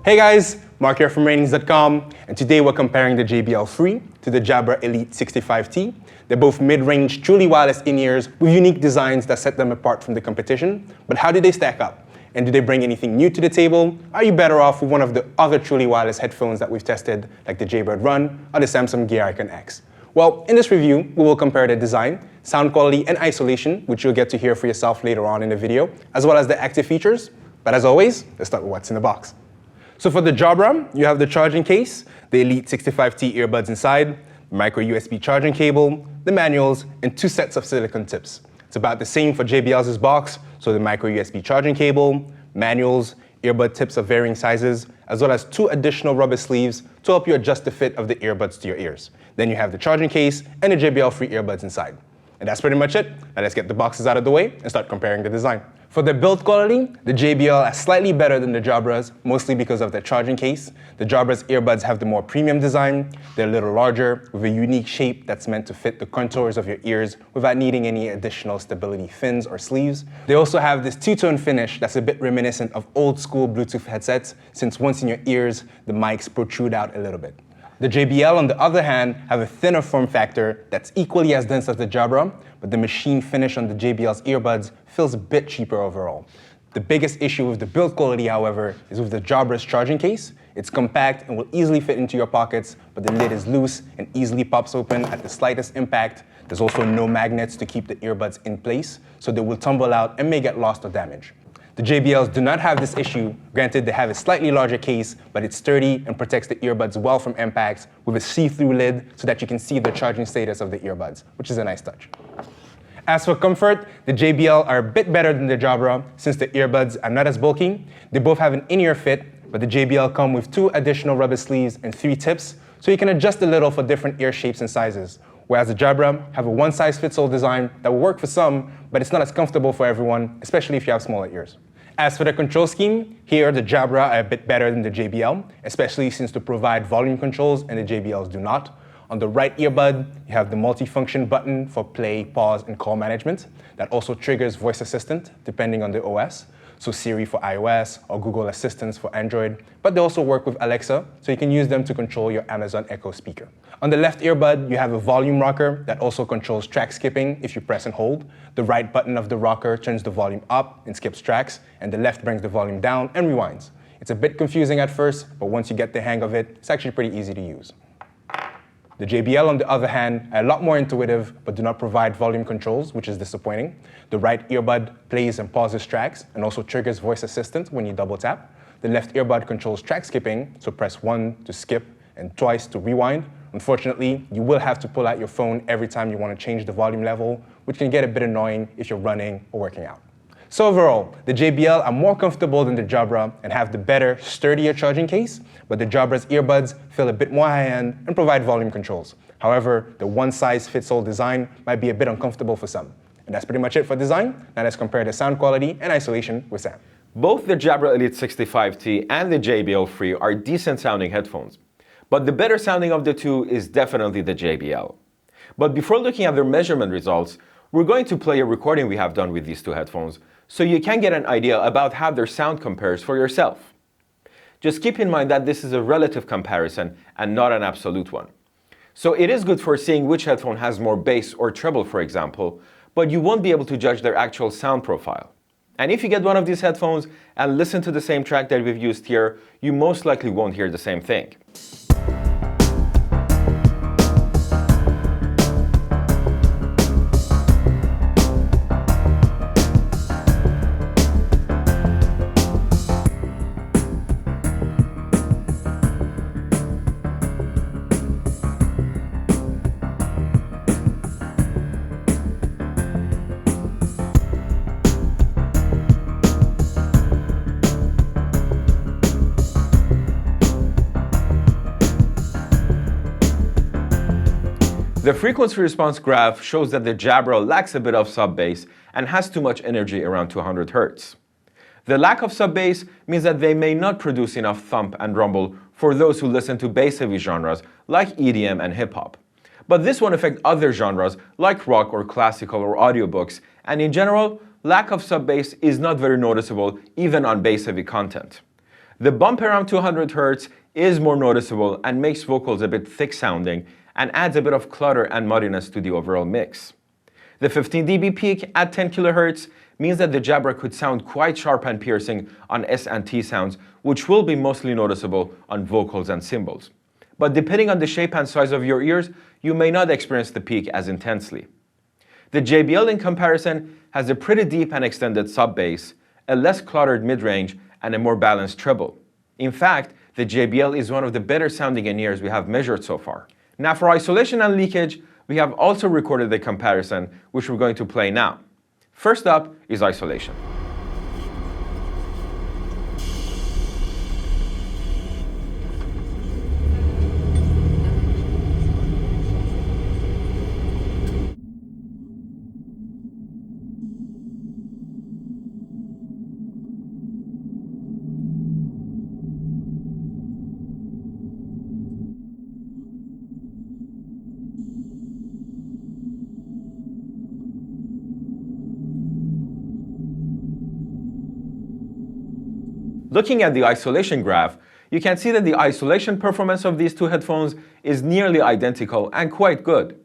Hey guys, Mark here from Ratings.com, and today we're comparing the JBL Free to the Jabra Elite 65T. They're both mid-range, truly wireless in-ears with unique designs that set them apart from the competition. But how do they stack up? And do they bring anything new to the table? Are you better off with one of the other truly wireless headphones that we've tested, like the Jaybird Run or the Samsung Gear Icon X? Well, in this review, we will compare the design, sound quality, and isolation, which you'll get to hear for yourself later on in the video, as well as the active features. But as always, let's start with what's in the box. So for the Jabra, you have the charging case, the Elite 65T earbuds inside, the micro USB charging cable, the manuals, and 2 sets of silicone tips. It's about the same for JBL's box, so the micro USB charging cable, manuals, earbud tips of varying sizes, as well as 2 additional rubber sleeves to help you adjust the fit of the earbuds to your ears. Then you have the charging case and the JBL Free earbuds inside. And that's pretty much it. Now let's get the boxes out of the way and start comparing the design. For the build quality, the JBL is slightly better than the Jabra's, mostly because of their charging case. The Jabra's earbuds have the more premium design. They're a little larger, with a unique shape that's meant to fit the contours of your ears without needing any additional stability fins or sleeves. They also have this two-tone finish that's a bit reminiscent of old-school Bluetooth headsets, since once in your ears, the mics protrude out a little bit. The JBL, on the other hand, have a thinner form factor that's equally as dense as the Jabra, but the machine finish on the JBL's earbuds feels a bit cheaper overall. The biggest issue with the build quality, however, is with the Jabra's charging case. It's compact and will easily fit into your pockets, but the lid is loose and easily pops open at the slightest impact. There's also no magnets to keep the earbuds in place, so they will tumble out and may get lost or damaged. The JBLs do not have this issue. Granted, they have a slightly larger case, but it's sturdy and protects the earbuds well from impacts with a see-through lid so that you can see the charging status of the earbuds, which is a nice touch. As for comfort, the JBL are a bit better than the Jabra since the earbuds are not as bulky. They both have an in-ear fit, but the JBL come with 2 additional rubber sleeves and 3 tips, so you can adjust a little for different ear shapes and sizes. Whereas the Jabra have a one-size-fits-all design that will work for some, but it's not as comfortable for everyone, especially if you have smaller ears. As for the control scheme, here the Jabra are a bit better than the JBL, especially since they provide volume controls and the JBLs do not. On the right earbud, you have the multifunction button for play, pause, and call management that also triggers voice assistant depending on the OS. So Siri for iOS or Google Assistants for Android, but they also work with Alexa, so you can use them to control your Amazon Echo speaker. On the left earbud, you have a volume rocker that also controls track skipping if you press and hold. The right button of the rocker turns the volume up and skips tracks, and the left brings the volume down and rewinds. It's a bit confusing at first, but once you get the hang of it, it's actually pretty easy to use. The JBL, on the other hand, are a lot more intuitive, but do not provide volume controls, which is disappointing. The right earbud plays and pauses tracks, and also triggers voice assistant when you double tap. The left earbud controls track skipping, so press 1 to skip and twice to rewind. Unfortunately, you will have to pull out your phone every time you want to change the volume level, which can get a bit annoying if you're running or working out. So overall, the JBL are more comfortable than the Jabra and have the better, sturdier charging case, but the Jabra's earbuds feel a bit more high-end and provide volume controls. However, the one-size-fits-all design might be a bit uncomfortable for some. And that's pretty much it for design. Now let's compare the sound quality and isolation with Sam. Both the Jabra Elite 65T and the JBL Free are decent-sounding headphones, but the better sounding of the two is definitely the JBL. But before looking at their measurement results, we're going to play a recording we have done with these 2 headphones, so you can get an idea about how their sound compares for yourself. Just keep in mind that this is a relative comparison and not an absolute one. So it is good for seeing which headphone has more bass or treble, for example, but you won't be able to judge their actual sound profile. And if you get one of these headphones and listen to the same track that we've used here, you most likely won't hear the same thing. The frequency response graph shows that the Jabra lacks a bit of sub-bass and has too much energy around 200 Hz. The lack of sub-bass means that they may not produce enough thump and rumble for those who listen to bass-heavy genres like EDM and hip-hop. But this won't affect other genres like rock or classical or audiobooks, and in general, lack of sub-bass is not very noticeable even on bass-heavy content. The bump around 200 Hz is more noticeable and makes vocals a bit thick sounding and adds a bit of clutter and muddiness to the overall mix. The 15 dB peak at 10 kHz means that the Jabra could sound quite sharp and piercing on S and T sounds, which will be mostly noticeable on vocals and cymbals. But depending on the shape and size of your ears, you may not experience the peak as intensely. The JBL in comparison has a pretty deep and extended sub-bass, a less cluttered mid-range, and a more balanced treble. In fact, the JBL is one of the better sounding in-ears we have measured so far. Now for isolation and leakage, we have also recorded a comparison, which we're going to play now. First up is isolation. Looking at the isolation graph, you can see that the isolation performance of these two headphones is nearly identical and quite good.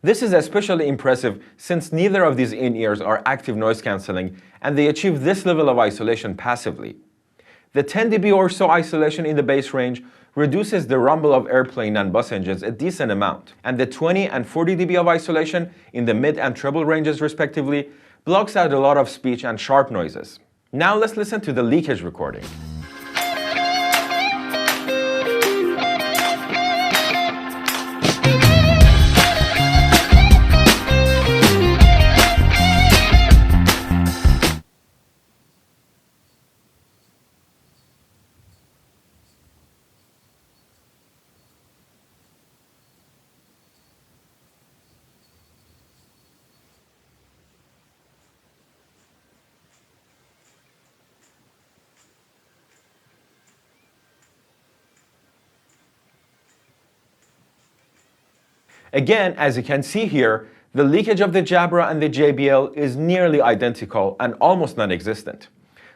This is especially impressive since neither of these in-ears are active noise cancelling and they achieve this level of isolation passively. The 10 dB or so isolation in the bass range reduces the rumble of airplane and bus engines a decent amount, and the 20 and 40 dB of isolation in the mid and treble ranges respectively blocks out a lot of speech and sharp noises. Now let's listen to the leakage recording. Again, as you can see here, the leakage of the Jabra and the JBL is nearly identical and almost non-existent.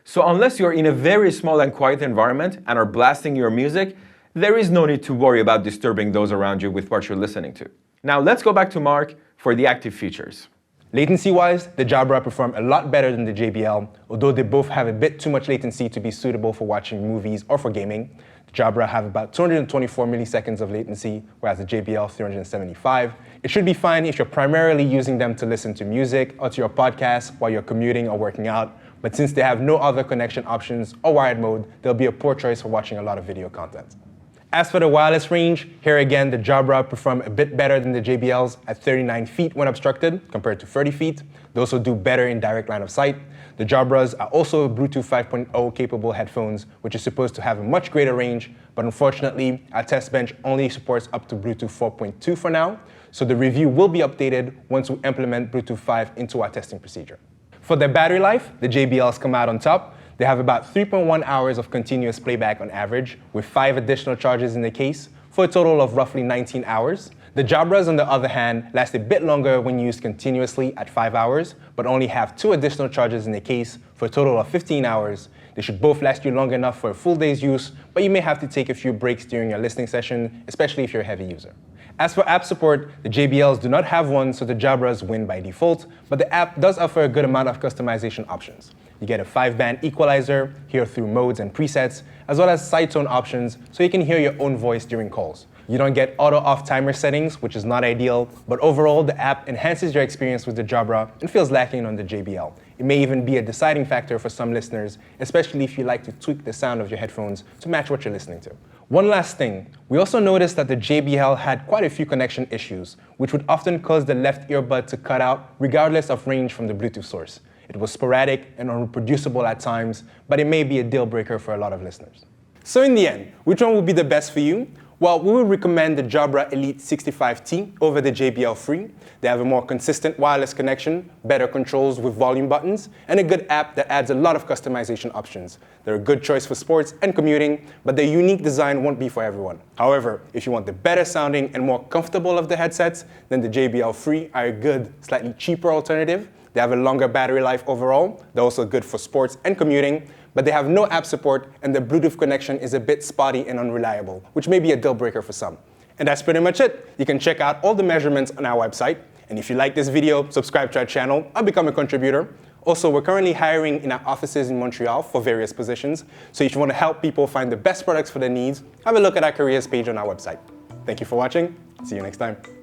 So unless you're in a very small and quiet environment and are blasting your music, there is no need to worry about disturbing those around you with what you're listening to. Now let's go back to Mark for the active features. Latency-wise, the Jabra perform a lot better than the JBL, although they both have a bit too much latency to be suitable for watching movies or for gaming. The Jabra have about 224 milliseconds of latency, whereas the JBL 375. It should be fine if you're primarily using them to listen to music or to your podcast while you're commuting or working out, but since they have no other connection options or wired mode, they'll be a poor choice for watching a lot of video content. As for the wireless range, here again, the Jabra perform a bit better than the JBLs at 39 feet when obstructed, compared to 30 feet. They also do better in direct line of sight. The Jabras are also Bluetooth 5.0 capable headphones, which is supposed to have a much greater range, but unfortunately, our test bench only supports up to Bluetooth 4.2 for now, so the review will be updated once we implement Bluetooth 5 into our testing procedure. For their battery life, the JBLs come out on top. They have about 3.1 hours of continuous playback on average, with 5 additional charges in the case, for a total of roughly 19 hours. The Jabras, on the other hand, last a bit longer when used continuously at 5 hours, but only have 2 additional charges in the case, for a total of 15 hours. They should both last you long enough for a full day's use, but you may have to take a few breaks during your listening session, especially if you're a heavy user. As for app support, the JBLs do not have one, so the Jabras win by default, but the app does offer a good amount of customization options. You get a 5-band equalizer, hear through modes and presets, as well as side tone options, so you can hear your own voice during calls. You don't get auto-off timer settings, which is not ideal, but overall the app enhances your experience with the Jabra and feels lacking on the JBL. It may even be a deciding factor for some listeners, especially if you like to tweak the sound of your headphones to match what you're listening to. One last thing, we also noticed that the JBL had quite a few connection issues, which would often cause the left earbud to cut out regardless of range from the Bluetooth source. It was sporadic and unreproducible at times, but it may be a deal breaker for a lot of listeners. So in the end, which one would be the best for you? Well, we would recommend the Jabra Elite 65T over the JBL Free. They have a more consistent wireless connection, better controls with volume buttons, and a good app that adds a lot of customization options. They're a good choice for sports and commuting, but their unique design won't be for everyone. However, if you want the better sounding and more comfortable of the headsets, then the JBL Free are a good, slightly cheaper alternative. They have a longer battery life overall. They're also good for sports and commuting, but they have no app support, and the Bluetooth connection is a bit spotty and unreliable, which may be a deal breaker for some. And that's pretty much it. You can check out all the measurements on our website. And if you like this video, subscribe to our channel or become a contributor. Also, we're currently hiring in our offices in Montreal for various positions. So if you want to help people find the best products for their needs, have a look at our careers page on our website. Thank you for watching. See you next time.